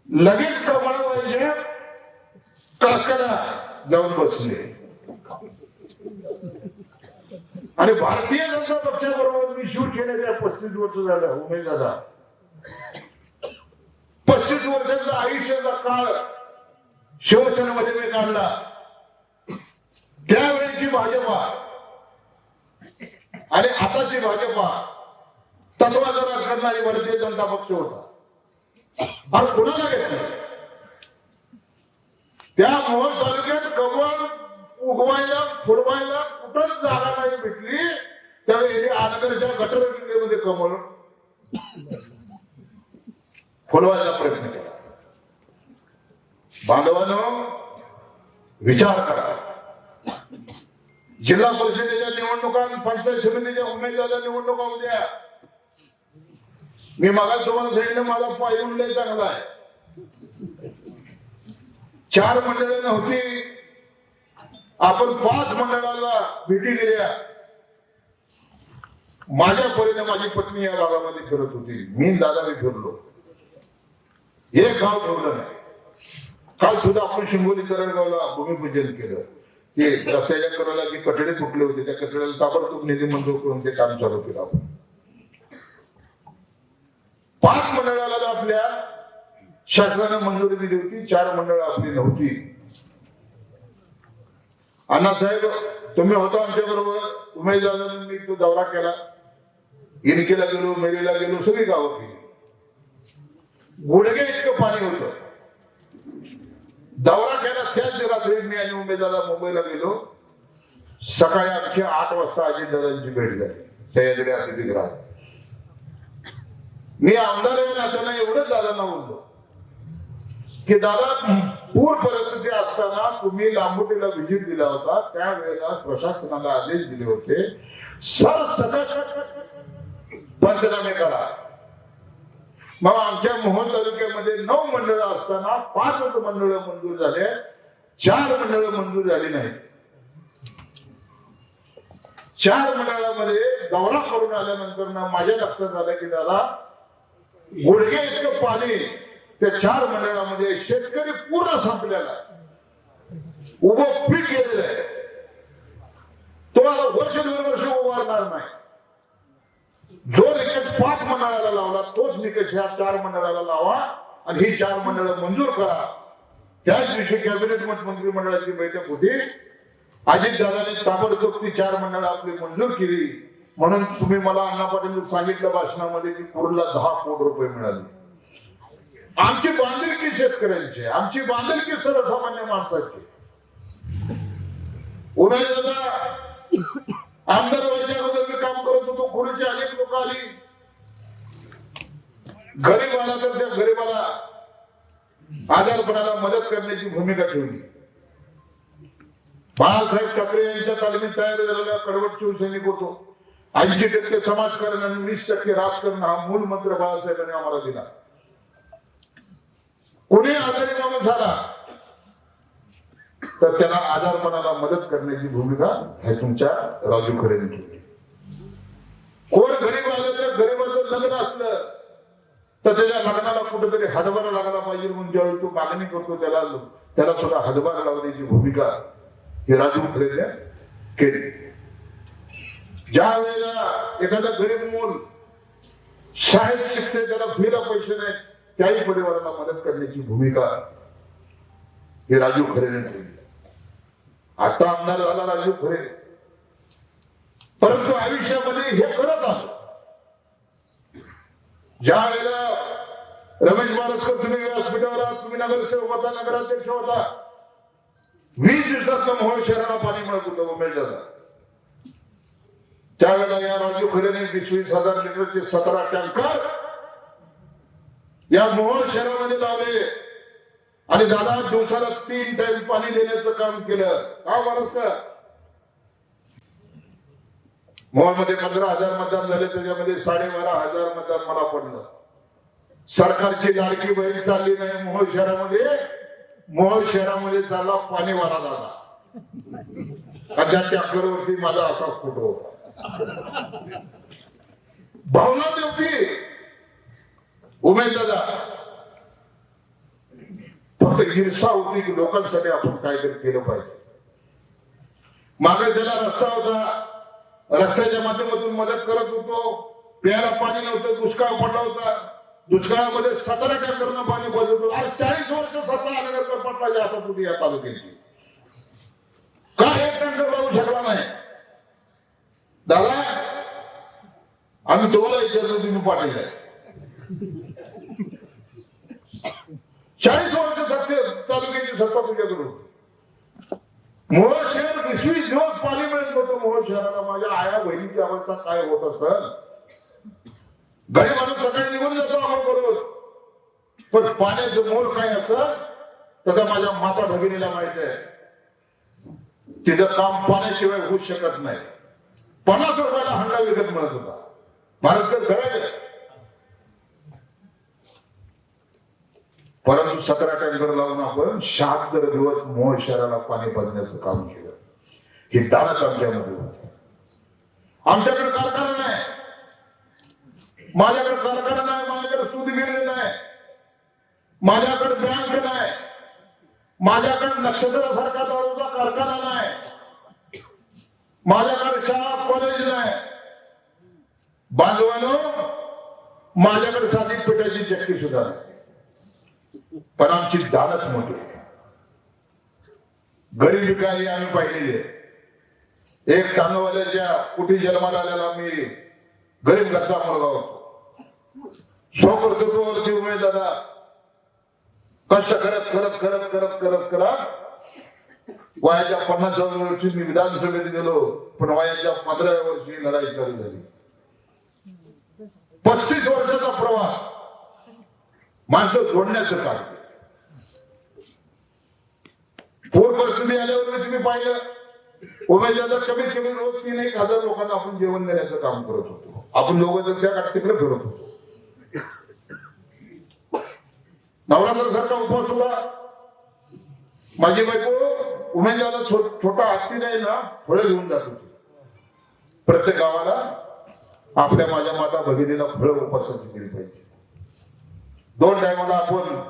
लगेच कमळ व्हायच्या काकाला जाऊन बसले आणि भारतीय जनता पक्षाबरोबर मी शिवसेनेच्या 35 वर्ष झालं. उमेश दादा 35 वर्षाचा आयुष्याचा काळ शिवसेनेमध्ये मी काढला. त्यावेळेची भाजपा आणि आताची भाजपा तत्वाचा राज करणारी भारतीय जनता पक्ष होता. आणि कुणाला घेतलं, त्या मोहोळ तालुक्यात कमळ उगवायला फुलवायला कुठंच जागा नाही भेटली. त्यावेळी आजगरच्या गटर किल्ल्यामध्ये कमळ फुलवायचा प्रयत्न केला. बांधवांनो, विचार करा. जिल्हा परिषदेच्या निवडणुका, पंचायत समितीच्या उमेदवाराच्या निवडणुका उद्या. मी मागास तुम्हाला सांगितलं, माझा पायगुण लय चांगला आहे. 4 मंडळं नव्हती, आपण 5 मंडळाला भेटी दिल्या. माझ्या परीने माझी पत्नी या भागामध्ये फिरत होती, मी दादा फिरलो, एक गाव ठेवलं नाही. काल सुद्धा आपण शिंगोली तरडगावला भूमिपूजन केलं. ते रस्त्याच्या करायला जे कठडे तुटले होते, त्या कठड्याला ताबडतोब निधी मंजूर करून ते काम चालू केलं आपण. 5 मंडळाला आपल्या शासनाने मंजुरी दिली होती, 4 मंडळ आपली नव्हती. अण्णासाहेब तुम्ही होता आमच्या बरोबर. उमेश दादांनी मी तो दौरा केला, इनकेला गेलो, मेरीला गेलो, सगळी गावं केली. गुडघे इतकं पाणी होतं. दौरा केला त्याच रात्री मी आणि उमेश दादा मुंबईला गेलो. सकाळी आमची 8 वाजता अजितदादांची भेट झाली सह्याद्री अतिथीगृहात. मी आमदार आहे असताना एवढंच दादांना बोललो की दादा, पूर परिस्थिती असताना तुम्ही लांबोटीला व्हिजिट दिला होता, त्यावेळेला प्रशासनाला आदेश दिले होते सरसकट पंचनामे करा. मग आमच्या मोहोळ तालुक्यामध्ये 9 मंडळ असताना 5 मंडळ मंजूर झाले, 4 मंडळ मंजूर झाली नाही. 4 मंडळामध्ये दौरा करून आल्यानंतर ना माझ्या लक्षात आलं की दादा, गुडघे इतकं पाणी त्या 4 मंडळामध्ये, शेतकरी पूर्ण संपलेला, उभं पीक गेलेलं आहे. तो आता वर्ष 2 वर्ष उभारणार नाही. जो निकष 5 मंडळाला लावला तोच निकष ह्या 4 मंडळाला लावा आणि ही 4 मंडळ मंजूर करा. त्याच दिवशी कॅबिनेट मंत्रिमंडळाची बैठक होती. अजितदादांनी ताबडतोब ती 4 मंडळ आपली मंजूर केली. म्हणून तुम्ही मला अण्णा पाटील सांगितलं भाषणामध्ये की कुर्ला 10 कोटी रुपये मिळाले. आमची बांधिलकी शेतकऱ्यांची, आमची बांधिलकी सर्वसामान्य माणसाची. उमेश दादा आमदार व्हायच्या अगोदर मी काम करत होतो. गुरुची अनेक लोक आली, गरीब आला तर त्या गरीबाला आजारपणाला मदत करण्याची भूमिका ठेवली. बाळासाहेब ठाकरे यांच्या तालमीत तयार झालेला कडवट शिवसैनिक होतो. 80% समाजकारण आणि 20% राजकारण हा मूल मंत्र बाळासाहेबांनी आम्हाला दिला. कोणी आजारी माणूस झाला तर त्याला आजारपणाला मदत करण्याची भूमिका हे तुमच्या राजू खरेने ठेवली. कोण गरीब आलं तर गरीबाचं लग्न असलं तर त्याच्या लग्नाला कुठेतरी हातभार लागला पाहिजे म्हणून ज्यावेळी तो मागणी करतो त्याला सुद्धा हातभार लावण्याची भूमिका हे राजू खरेने केली. ज्या वेळेला एखादा गरीब मूल शाळेत शिकते, त्याला फीला पैसे नाही, त्याही परिवाराला मदत करण्याची भूमिका हे राजू खरेने ठेवली. आता आमदार झाला राजू खरे, परंतु आयुष्यामध्ये हे करत आलो. ज्या वेळेला रमेश बारसकर तुम्ही व्यासपीठावर आहात, तुम्ही नगरसेवक होता, नगराध्यक्ष होता, 20 दिवसात मोहोळ शहराला पाणी मिळत होतं. उमेश दादा त्यावेळेला या राजू खरेने 20,000 लिटरचे 17 टँकर या मोहोळ शहरामध्ये लावले आणि दादा दिवसाला 3 टाइम पाणी देण्याचं काम केलं. का महाराज का मोहोळमध्ये 15,000 मतदान झाले, त्याच्यामध्ये 12,500 मतदान मला पडलं. सरकारची लाडकी बहीण चालली नाही मोहोळ शहरामध्ये. मोहोळ शहरामध्ये चालला पाणीवाला दादा. त्या टँकरवरती माझा असा फोटो होता. भावना नव्हती उमेद दादा, फक्त ईर्षा होती की लोकांसाठी आपण काहीतरी केलं पाहिजे. मागे त्याला रस्ता होता, रस्त्याच्या माध्यमातून मदत करत होतो. प्यायला पाणी नव्हतं, दुष्काळ पडला होता. दुष्काळामध्ये 17 टँकरनं पाणी बसत होतो. आज 40 वर्ष सत्ता आल्यानंतर पटलाच्या हातात या तालुक्याची का एक टँकर लावू शकला नाही. दादा आम्ही तुम्हाला विचारलं, तुम्ही पाटील आहे. 40 वर्ष सत्ते तालुक्याची सत्ता तुझ्याकडून. मोहोळ शहर 20 दिवस पाणी मिळत होतं. मोहोळ शहराला माझ्या आया बहिणीची अवस्था काय होत असेल. गरीब माणूस सकाळी निघून जातो आम्हाला बरोबर, पण पाण्याचं मोल काय असं तर माझ्या माता भगिनीला माहित आहे. तिचं काम पाण्याशिवाय होऊ शकत नाही. 50 रुपयाला हंडा विकत मिळत होता. महाराष्ट्र करायचं, परंतु 17 टँकर लावून आपण 76 दिवस मोहोळ शहराला पाणी पाजण्याचं काम केलं. ही दानच आमच्यामध्ये होती. आमच्याकडे कारखाना नाही, माझ्याकडे कारखाना नाही, माझ्याकडे सूतगिरणी नाही, माझ्याकडे बँक नाही, माझ्याकडे नक्षत्रासारखा दारूचा कारखाना नाही, माझ्याकडे शाळा कॉलेज नाही. बांधवानो माझ्याकडे साधी पिठाची चक्की सुद्धा नाही, पण आमची दानत मोठी. गरिबी काही आम्ही पाहिलेली आहे. एक तांदवाल्याच्या कुठी जन्माला आलेला मी गरीब घरचा मुलगा होतो. स्वकर्तृत्वावरती उमेद दादा कष्ट करत करत करत करत करत करत वयाच्या 50व्या वर्षी मी विधानसभेत गेलो, पण वयाच्या 15व्या वर्षी लढाई चालू झाली. 35 वर्षाचा प्रवास माणसं जोडण्याचं काम. पूर परिस्थिती आल्यावर तुम्ही पाहिलं उमेदवार कमीत कमी रोज 3-1,000 लोकांना आपण जेवण देण्याचं काम करत होतो. आपण लोक जर त्या काळ तिकडे फिरत होतो. नवरात्र सारखा उपवास होता. माझी बायको उमेदवाराला छोटा हत्ती नाही ना फळं घेऊन जात होती. प्रत्येक गावाला आपल्या माझ्या माता भगिनीला फळं उपवासाची केली पाहिजे. 2 टायमाला आपण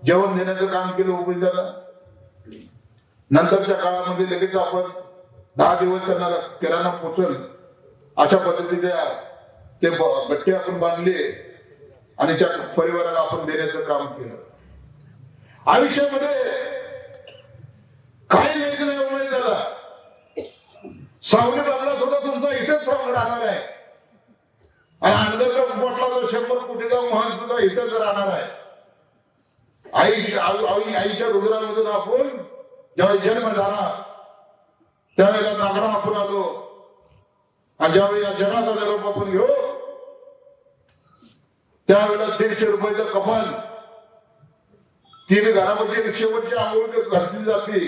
जेवण देण्याचं काम केलं उमेदवाराला. नंतरच्या काळामध्ये लगेच आपण 10 दिवस त्यांना किराणा पोचल अशा पद्धतीने ते गट्टे आपण बांधले आणि त्या परिवाराला आपण देण्याचं काम केलं. आयुष्यामध्ये काही द्यायचं नाही उमेदवाराला. सावली बंगला सुद्धा तुमचा इथेच राहणार आहे आणि अंधरचा पोटला 100 कोटीचा महल सुद्धा इथेच राहणार आहे. आईच्या रुद्रामधून आपण जेव्हा जन्म झाला त्यावेळेला नागरा आपण आलो आणि ज्यावेळी या जगात आलेलो आपण घेऊ त्यावेळेला 150 रुपयाचं कपाल ती घरामध्ये शेवटची आंघोळ घातली जाते.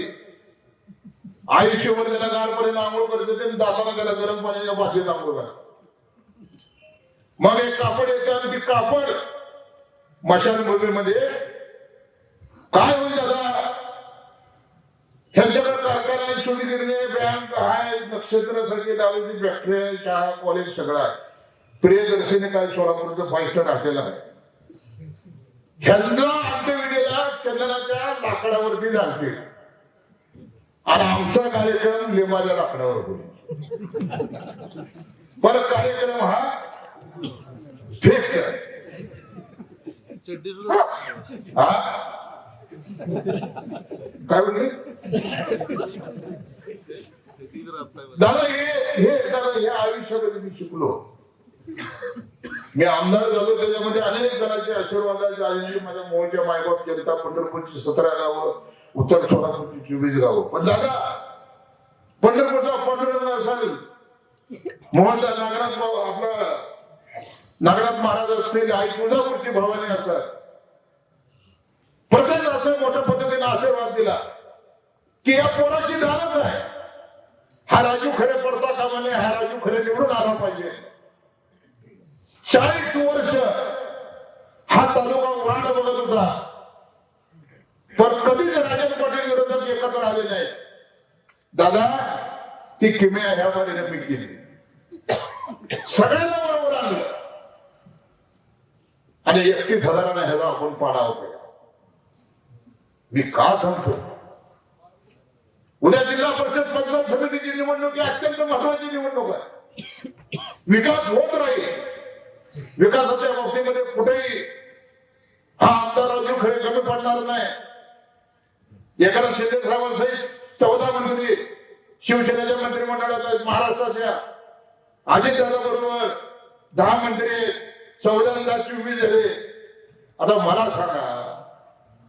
आयुष्यभर त्याला गारपणे आंघोळ करते, दाताला त्याला गरम पाण्याच्या बाटलीत आंघोळ घालते. मग एक कापड येते आणि ती कापड मशानभूमीमध्ये काय होईल दादा. ह्यांच्याकडे कारखाना सूतगिरणी बँक आहे, नक्षत्रासारखी दारूची फॅक्टरी आहे, शाळा कॉलेज सगळं आहे. प्रियदर्शनी काय सोलापूरचं 5 स्टार हॉटेल आहे. ह्यांना अंत्यविधीला चंदनाच्या लाकडावरती झालते आणि आमचा कार्यक्रम लिंबाच्या लाकडावर होतो. पण कार्यक्रम हा फिक्स आहे. काय म्हणले दादा हे आयुष्यामध्ये मी शिकलो. मी आमदार झालो त्याच्यामध्ये अनेक जणांचे आशीर्वादाचे आलेली माझ्या मोहच्या मायबाप जनता पंढरपूरची 17 गावं, उत्तर सोलापूरची 24 गावं. पण दादा पंढरपूरचा पांडुरंग असेल, मोहनचा नागराज आपला नागराज महाराज असतील, आई तुळजापूरची भवानी असतात, प्रचंड असं मोठ्या पद्धतीने आशीर्वाद दिला की या पोराची दानच आहे, हा राजू खरे पडता कामा नये, हा राजू खरे निवडून आला पाहिजे. 40 वर्ष हा तालुका वाढ बघत होता, पण कधीच राजन पाटील विरोधात एकत्र आले नाही. दादा ती किमया ह्या बारीने मी केली, सगळ्यांना बरोबर आणलं आणि 31,000 ह्याला आपण पाडाव केला. मी का सांगतो, उद्या जिल्हा परिषद पंचायत समितीची निवडणूक ही अत्यंत महत्वाची निवडणूक आहे. विकास होत राहील, विकासाच्या बाबतीमध्ये कुठेही हा आमदार राजू खरे कमी पडणार नाही. एकनाथ शिंदे साहेबांसहित 14 मंत्री शिवसेनेच्या मंत्रिमंडळात आहेत, महाराष्ट्राच्या अजितदादा बरोबर 10 मंत्री 14 24 झाले. आता मला सांगा,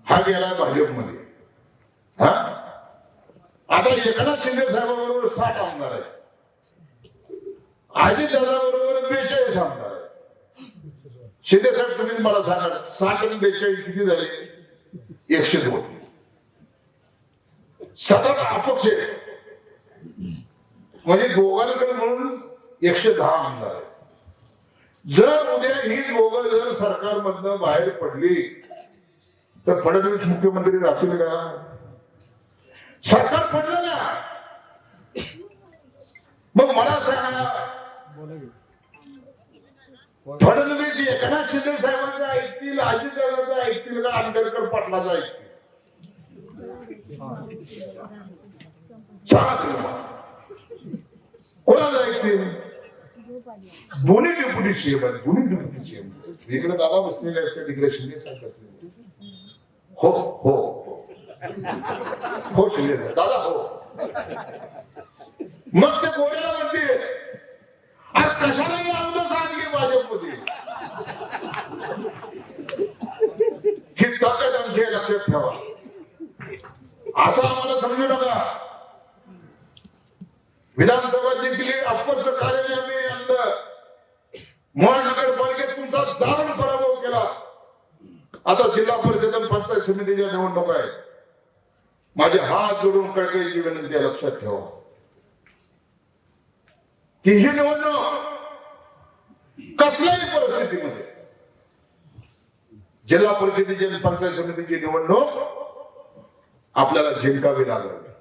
हा गेला भाजपमध्ये, हा आता एकनाथ शिंदे साहेबांबरोबर 60 आमदार आहेत, अजितदादा बरोबर 42 आमदार आहेत. शिंदे साहेब तुम्ही मला सांगा 60 आणि 42 किती झाले? 102. सतत अपक्ष म्हणजे दोघांकडे म्हणून 110 आमदार आहेत. जर उद्या ही दोघं जर सरकारमधनं बाहेर पडली तर फडणवीस मुख्यमंत्री राहतील का? सरकार पडलं ना, मग मला सांगा फडणवीस एकनाथ शिंदे साहेबांचं ऐकतील, अजितदादांचं ऐकतील का आंबेडकर पाटलाचं ऐकतील? सांगा तुम्हाला कोणाला ऐकतील? दोन्ही डेप्युटी सीएम आहेत, दोन्ही डेप्युटी सीएम. इकडे दादा बसलेले आहेत, तिकडे शिंदे साहेब बसलेले. हो हो हो शिंदे साहेब दादा हो. मग ते गोरेला म्हणते आज कशालाही आमदार सांगली भाजपमध्ये, ही ताकद आमची लक्षात ठेवा. असं आम्हाला समजू नका. विधानसभा जिंकली, अपक्ष कार्यालय आम्ही आणलं, मोहोळ नगरपालिकेत तुमचा दारुण पराभव केला. आता जिल्हा परिषद आणि पंचायत समितीच्या निवडणूक आहे. माझे हात जोडून कळकळीची विनंती लक्षात ठेवा की ही निवडणूक कसल्याही परिस्थितीमध्ये जिल्हा परिषदेची आणि पंचायत समितीची निवडणूक आपल्याला जिंकावी लागेल.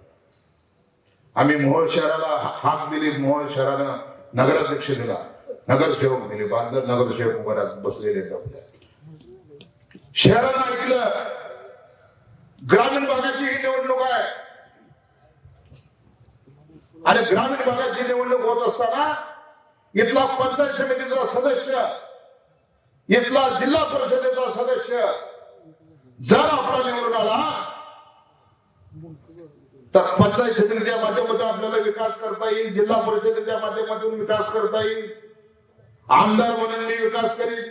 आम्ही मोहोळ शहराला हाक दिली, मोहोळ शहरानं नगराध्यक्ष दिला, नगरसेवक दिले, 52 नगरसेवक उभारात बसलेले आहेत. शहरानं ऐकलं. ग्रामीण भागाची ही निवडणूक आहे आणि ग्रामीण भागाची निवडणूक होत असताना इथला पंचायत समितीचा सदस्य, इथला जिल्हा परिषदेचा सदस्य जर आपला निवडून आला तर पंचायत समितीच्या माध्यमातून आपल्याला विकास करता येईल, जिल्हा परिषदेच्या माध्यमातून विकास करता येईल, आमदार म्हणून मी विकास करीन.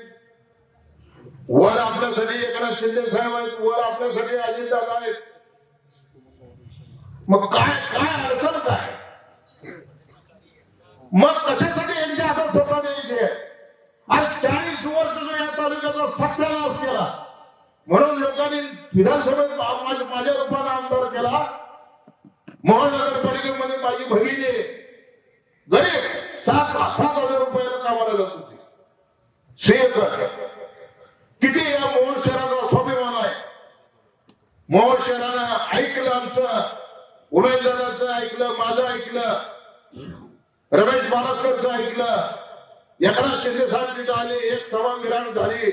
वर आपल्यासाठी एकनाथ शिंदे साहेब आहेत, वर आपल्यासाठी अजितदादा आहेत. मग काय काय अडचण काय? मग कशासाठी यांच्या हातात सत्ता द्यायची आहे? आज 40 वर्ष या तालुक्याचा सत्यानाश केला म्हणून लोकांनी विधानसभेत माझ्या रूपाने आमदार केला. मोहोळ नगरपालिकेमध्ये माझी भगिनी गरीब 7,000 रुपयाला कामाला जात होती. किती या मोहोळ शहराचा स्वाभिमान आहे. मोहोळ शहरानं ऐकलं, आमचं उमेदवाराचं ऐकलं, माझं ऐकलं, रमेश बालासकरचं ऐकलं, एकनाथ शिंदे साहेब तिथे आले, एक सभा मिराण झाली.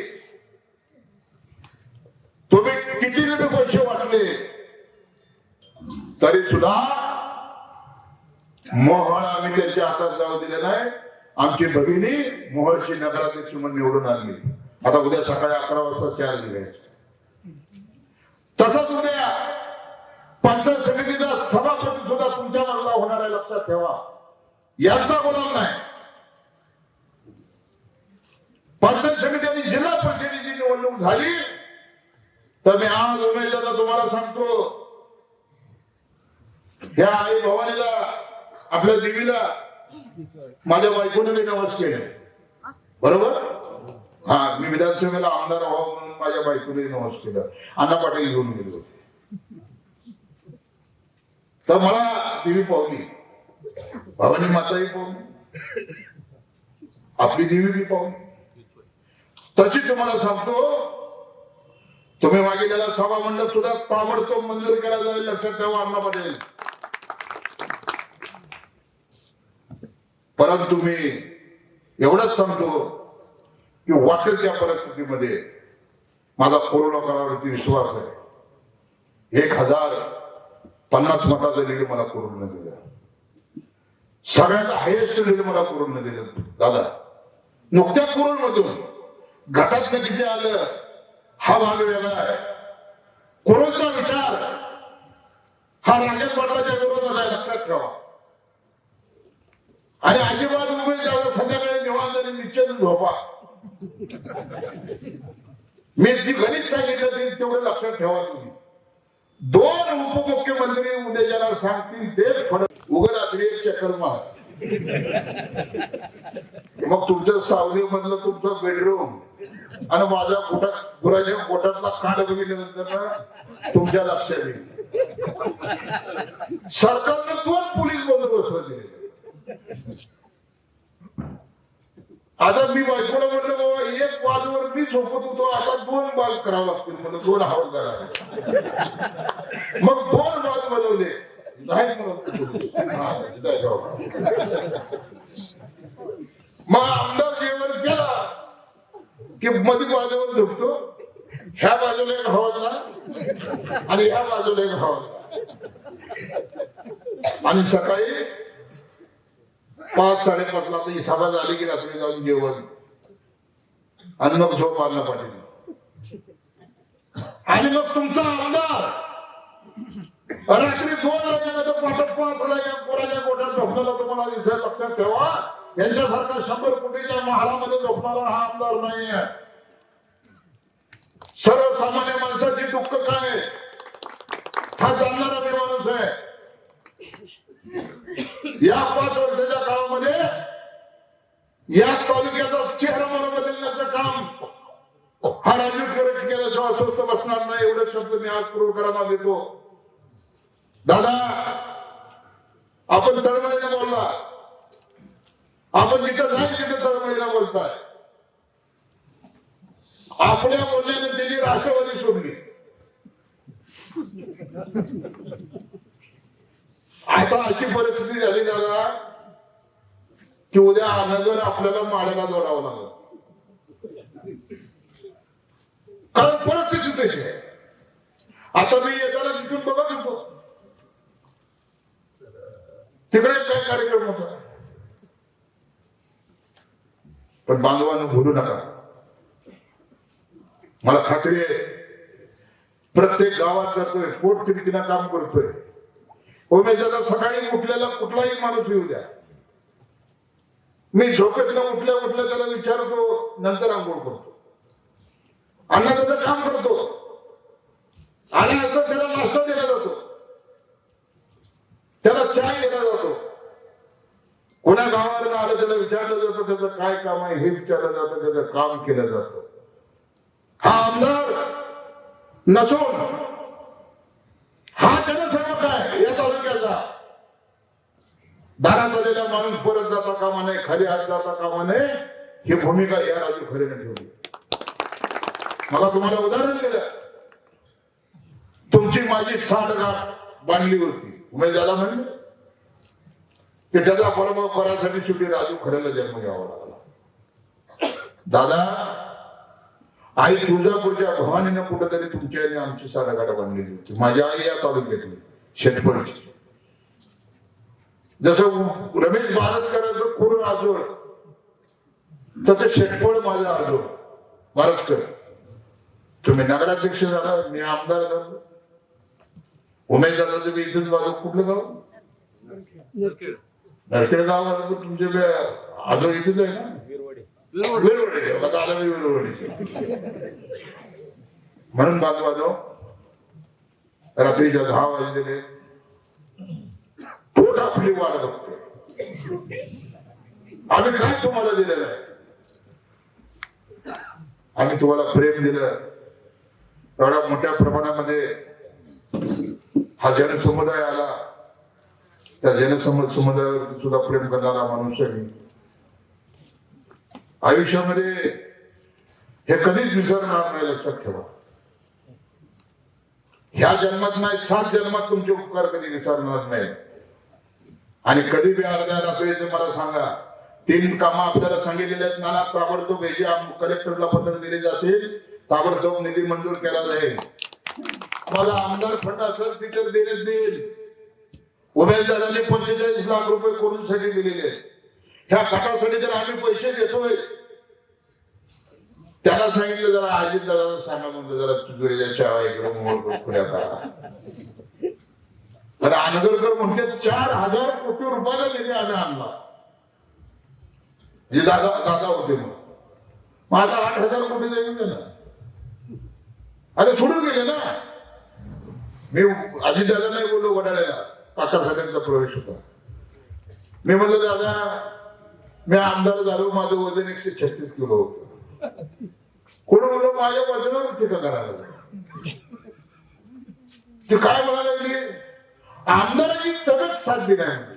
तुम्ही किती रुपये पैसे वाटले तरी सुद्धा मोहोळ आम्ही त्यांच्या हातात जाऊ दिले नाही. आमची भगिनी मोहोळची नगराध्यक्ष म्हणून निवडून आणली. आता उद्या सकाळी 11 वाजता चार्ज घ्यायचे. तसंच उद्या पंचायत समितीचा सभापती सुद्धा तुमच्या मधला होणार आहे, लक्षात ठेवा. यांचा गुलाम नाही. पंचायत समिती आणि जिल्हा परिषदेची निवडणूक झाली तर मी आज उमेदवाराला तुम्हाला सांगतो, ह्या आई भवानीला, आपल्या देवीला माझ्या बायकोने मी नवस केले, बरोबर. हा, मी विधानसभेला आमदार व्हावं म्हणून माझ्या बायकोने नवस केलं. अण्णा पाटील घेऊन गेले होते. तर मला देवी पावली, बाबांनी माताही पावली, आपली देवी बी पावली. तशी तुम्हाला सांगतो, तुम्ही मागितलेला सभा मंडप सुद्धा ताबडतोब मंजूर केला जाईल, लक्षात ठेवा अण्णा पाटील. परंतु मी एवढंच सांगतो की वाटेल त्या परिस्थितीमध्ये माझा कोरोना काळावरती विश्वास आहे. 1050 मताचं लीड मला कोरोना दिलं, सगळ्यात हायेस्ट लीड मला कोरोना दिलं. दादा, नुकत्या कोरोनामधून गटात किती आलं हा भाग वेगळा आहे. कोरोनाचा विचार हा राजन पाटलाच्या विरोधात आहे, लक्षात ठेवा. आणि अजिबात उमेश जाधव संध्याकाळी निवांत आणि निश्चित झोपा. मी जी गणित सांगितलं ते तेवढं लक्षात ठेवा तुम्ही. 2 उपमुख्यमंत्री उद्या ज्याला सांगतील तेच फडक उघड रात्री एक चक्कर मार. मग तुमच्या सावली मधलं तुमचं बेडरूम आणि माझ्या गुराच्या पोटातला काढ बघितल्यानंतर तुमच्या लक्षात येईल. सरकारने 2 पोलीस बंदोबस्त दिले. आता मी बायकोला म्हटलं बाबा 1 बाजूवर मी झोपत होतो, आता 2 बाज करावं लागतील, म्हणून 2 हवालदार. मग 2 बाज बनवले. मग आमदार जेवण केला की मध्ये बाजूवर झोपतो, ह्या बाजूला एक हवालदार आणि ह्या बाजूला एक हवालदार. आणि सकाळी 5-5:30 ला ही सभा झाली की रात्री जाऊन जेवण आणि मग झोप आणलं पाटील. आणि मग तुमचा आमदार रात्री 2 ला गेला, 5:05 ला या पोराच्या गोठ्यात झोपलेला तुम्हाला दिसेल. लक्षात ठेवा, यांच्यासारखा 100 कोटीच्या महालामध्ये झोपणारा हा आमदार नाहीये. सर्वसामान्य माणसाची दुःख काय हा जाणणारा मी माणूस आहे. या 5 वर्षाच्या काळामध्ये या तालुक्याचा चेहरा मला बदलण्याचं काम हा राजू खरे केल्याशिवाय अस्वस्थ बसणार नाही. एवढे शब्द मी आज पुरवकरांना देतो. दादा, आपण तळमळीने बोलला, आपण जिथं जाईल तिथे तळमळीने बोलताय. आपल्या बोलण्याने त्यांनी राष्ट्रवादी सोडली. आता अशी परिस्थिती झाली दादा की उद्या नगर आपल्याला माड्याला जोडावं लागलं, कारण परिस्थिती तशी आहे. आता मी येताना तिथून बघत होतो, तिकडे काय कार्यक्रम होता. पण बांधवांनो बोलू नका. मला खात्री आहे प्रत्येक गावात जातोय, पोट तिरकीनं काम करतोय. उमेदवार सकाळी उठलेला कुठलाही माणूस येऊ द्या, मी झोपेतनं उठल्या त्याला विचारतो, नंतर आंघोळ करतो, अण्णा त्याचं काम करतो. आणि असं त्याला नाश्ता दिला जातो, त्याला चहा दिला जातो. कोणा गावाला आलं त्याला विचारलं जातं त्याचं काय काम आहे हे विचारलं जातं, त्याचं काम केलं जातं. हा आमदार नसून हा जनसेवक आहे या तालुक्याचा. दारात आलेला माणूस परत जाता कामा नये, खाली हात जाता कामा नये, ही भूमिका या राजू खरेने ठेवली. मला तुम्हाला उदाहरण दिलं, तुमची माझी साठगाठ बांधली होती. उमेदवाराला म्हणले की त्याचा पराभव करायसाठी शेवटी राजू खरेला जन्म घ्यावा लागला. दादा, आई तुळजापूरच्या भवानीनं कुठेतरी तुमच्या आणि आमची साठगाठ बांधलेली होती. माझी आई या तालुक्यातली शेतपळची. जसं रमेश बारसकरांचं कोण आजोळ, तसं शेटफळ माझं आजोळ बारसकर. तुम्ही नगराध्यक्ष झाला, मी आमदार झालो. उमेदवाराचं तुम्ही इथून बाजू कुठलं गाव? नरखेड गाव. तुमचे आजोळ इथेच आहे ना? म्हणून बाजू रात्रीच्या 10 वाजलेले पोट आपली वाट बघते. आम्ही काय तुम्हाला दिलेलं आहे? आम्ही तुम्हाला प्रेम दिलं. एवढ्या मोठ्या प्रमाणामध्ये हा जनसमुदाय आला. त्या जनसमुदायावर सुद्धा प्रेम करणारा मनुष्य मी. आयुष्यामध्ये हे कधीच विसरणार नाही, लक्षात ठेवा. ह्या जन्मात नाही, 7 जन्मात तुमचे उपकार कधी विसरणार नाही. आणि कधी बी अर्ध्या रात्रीचं मला सांगा, 3 कामं आपल्याला सांगितलेले आहेत. नाना ताबडतोब हे जे कलेक्टरला पत्र दिले जातील, ताबडतोब निधी मंजूर केला जाईल. मला आमदार फंड असेल ती तर देण्यात देईल. उमेदवारांनी 45 लाख रुपये कोरोनासाठी दिलेले. ह्या गटासाठी जर आम्ही पैसे देतोय, त्याला सांगितलं जरा अजित दादाला सांगा म्हणतो जरा तुझ्या शाळा इकडे खुल्या करा. तर आनंदकर म्हणते 4,000 कोटी रुपयाला निधी आम्ही आणला. जे दादा होते मग आता 8,000 कोटी देऊन गेला. अरे सोडून गेले ना. मी अजित दादा नाही बोललो वडाळ्याला, काकासाहेबांचा प्रवेश होता. मी म्हणलं दादा मी आमदार झालो, माझं वजन 136 किलो होतं. कोण म्हणलं माझ्या वजनावर टीका करायला. ते काय म्हणायला लागली, आमदाराची तब्येत साथ दिली आहे,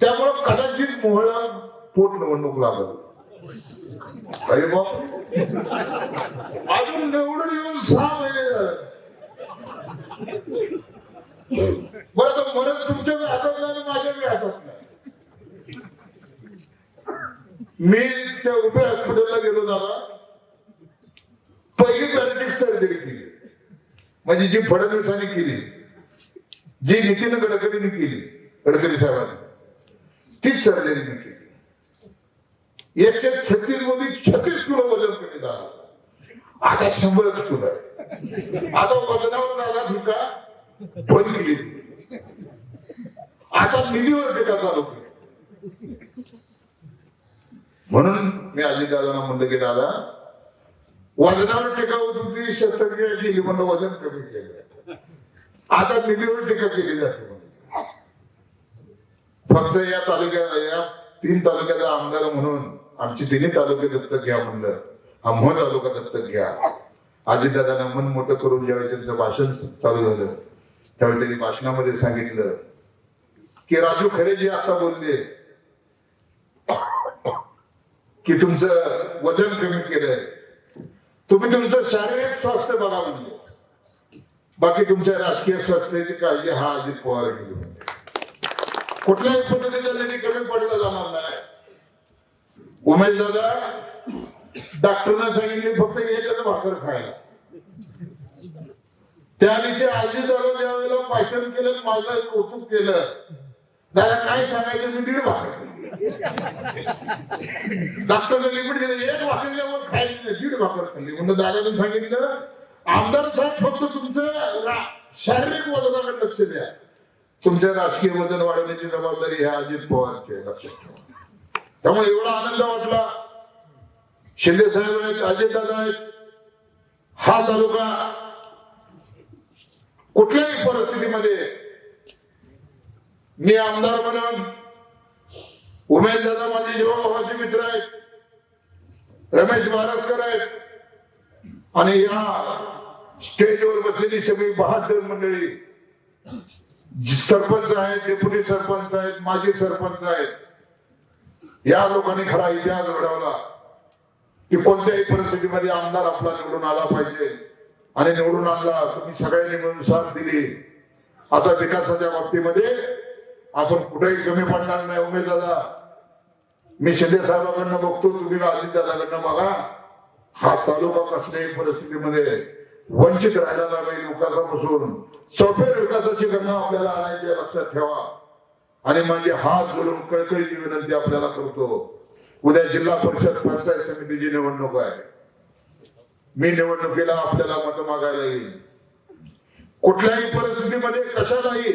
त्यामुळं कदाचित मोहळा पोट निवडणूक लागल. अरे बाप, अजून निवडून येऊन 6 महिने झाले. बरं तर म्हणत तुमच्या हातात नाही, माझ्या बी हातात नाही. मी त्या उभ्या हॉस्पिटलला गेलो दादा. पहिली पॅरेटिक सर्जरी केली, म्हणजे जी फडणवीसांनी केली, जी नितीन गडकरींनी केली, गडकरी साहेबांनी, तीच सर्जरी मी केली. 136 मध्ये 36 किलो वजन कमी झालं. आता 100 किलो आहे. आता वजनावर दादा टीका बंद केली. आता निधीवर टीका चालू केली. म्हणून मी अजित दादांना म्हणलं की दादा वजनावर टीका होत होती, शस्त्रक्रिया केली म्हणलं वजन कमी केलं. आता निधीवर टीका केली जाते. फक्त या तालुक्यात, या 3 तालुक्याचा आमदार म्हणून आमची 3 तालुके दत्तक घ्या म्हणलं. आम्हा तालुका दत्तक घ्या. अजित दादांना मन मोठं करून ज्यावेळी त्यांचं भाषण चालू झालं, त्यावेळी त्यांनी भाषणामध्ये सांगितलं की राजू खरे जे आता बोलले की तुमचं वजन कमी केलंय, तुम्ही तुमचं शारीरिक स्वास्थ्य बघा म्हणजे, बाकी तुमच्या राजकीय स्वास्थ्याची काळजी हा अजित पवार केली. कुठल्याही पद्धतीचा निधी कमी पडला जाणार नाही. उमेश दादा डॉक्टरना सांगितले फक्त एकच भाकर खायला. त्या दिवशी अजित दादा ज्या वेळेला भाषण केलं, माझं कौतुक केलं. दादा काय सांगायचं, मी 1.5 भाकर खाल्ली. डॉक्टरने लिमिट दिलं, 1 भाकरीवर खायची नाही, 1.5 भाकर खाल्ली. म्हणून दादाने सांगितलं आमदार साहेब फक्त तुमचं शारीरिक वजनाकडे लक्ष द्या, तुमच्या राजकीय वजन वाढवण्याची जबाबदारी ह्या अजित पवारची आहे, लक्षात ठेवा. त्यामुळे एवढा आनंद वाटला. शिंदे साहेब आहेत, अजित दादा आहेत. हा तालुका कुठल्याही परिस्थितीमध्ये मी आमदार म्हणून, उमेश दादा माझे जीवाभावाचे मित्र आहेत, रमेश महाराजकर आहेत, आणि या स्टेजवर बसलेली सगळी बहादर मंडळी, सरपंच आहेत, डेप्युटी सरपंच आहेत, माजी सरपंच आहेत, या लोकांनी खरा इतिहास घडवला की कोणत्याही परिस्थितीमध्ये आमदार आपला निवडून आला पाहिजे. आणि निवडून आणला, तुम्ही सगळ्यांनी मिळून साथ दिली. आता विकासाच्या बाबतीमध्ये आपण कुठेही कमी पडणार नाही. उमेश दादा, मी शिंदे साहेबांकडनं बघतो, तुम्ही अजित दादाकडनं बघा. हा तालुका कसल्याही परिस्थितीमध्ये वंचित राहिला नाही. विकासापासून चौफेर विकासाची गंगा आपल्याला आणायची, लक्षात ठेवा. आणि माझी हात जोडून कळकळीची विनंती आपल्याला करतो, उद्या जिल्हा परिषद पंचायत समितीची निवडणूक आहे. मी निवडणुकीला आपल्याला मत मागायला येईल. कुठल्याही परिस्थितीमध्ये कशालाही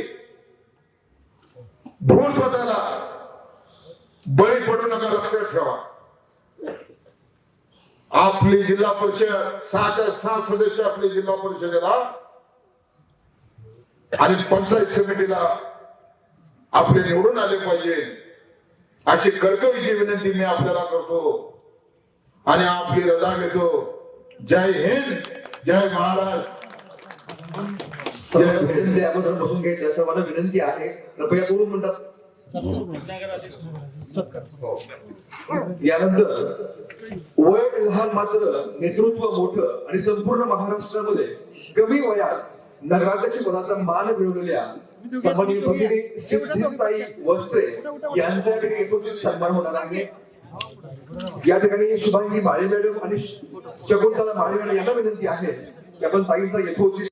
भूलपथाला बळी पडू नका, लक्षात ठेवा. आपली जिल्हा परिषद 6च्या 6 सदस्य आपली जिल्हा परिषदेला आणि पंचायत समितीला आपले निवडून आले पाहिजे. अशी कळकळीची विनंती मी आपल्याला करतो आणि आपली रजा घेतो. जय हिंद, जय महाराष्ट्र. विनंती अगोदर बसून घ्यायची असं मला विनंती आहे. कृपया करून म्हणतात. यानंतर वय लहान मात्र नेतृत्व मोठं आणि संपूर्ण महाराष्ट्रामध्ये कमी वयात नगराध्यक्ष पदाचा मान मिळवलेल्या सन्माननीय भगिनी सिद्धिताई वस्त्रे यांचा यथोचित सन्मान होणार आहे. या ठिकाणी शुभांगी माळे मॅडम आणि शकुंतला माळे मॅडम यांना विनंती आहे की आपण ताईंचा यथोचित